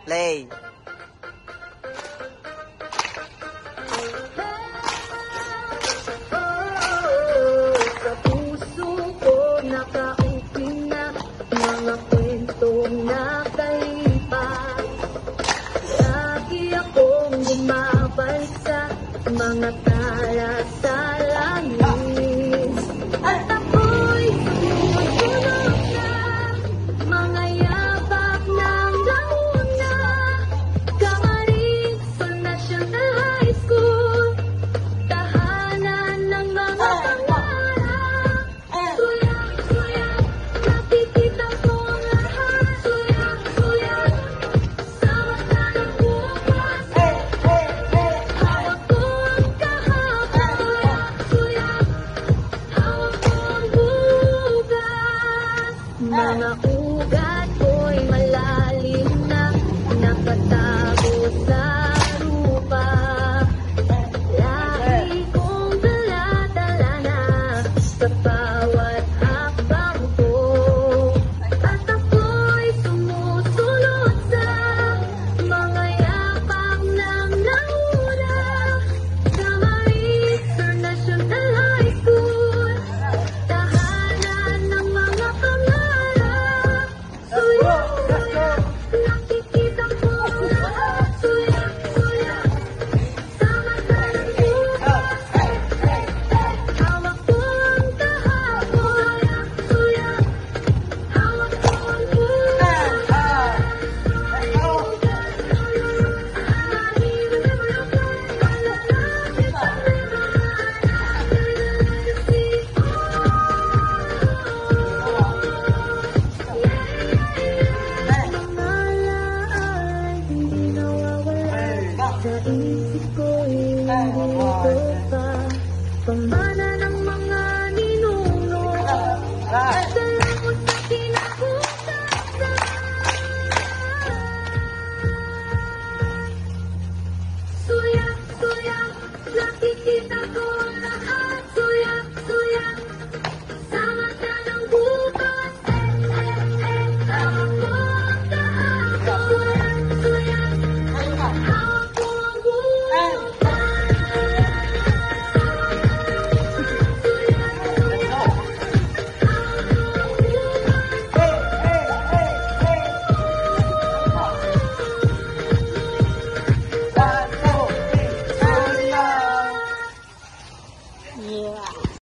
Play. Sa puso ko nakaupin na mga kwentong nakalipas. Lagi akong bumabalik sa mga tala sa langis. At ako'y sumusunod na mga yapak ng nauna. Camarines National High School, tahanan ng mga pangarap. Suyak-suyak, nakikita ko ang lahat. Suyak-suyak, sa mata ng bukas. Hawak ko ang kahapon. Suyak-suyak, hawak ko ang bukas. Mga ugat ko'y malalim na nakatago sa lupa. Lagi kong dala-dala na sa bawat hakbang ko. At ako'y sumusunod sa mga yapak ng nauna. Camarines National High School, tahanan ng mga pangarap. Suyak-suyak, nakikita ko ang lahat. Suyak-suyak, sa mata ng bukas. Hawak ko ang kahapon. Suyak-suyak, hawak ko ang Hindi nawawala sa isip ko, hindi ko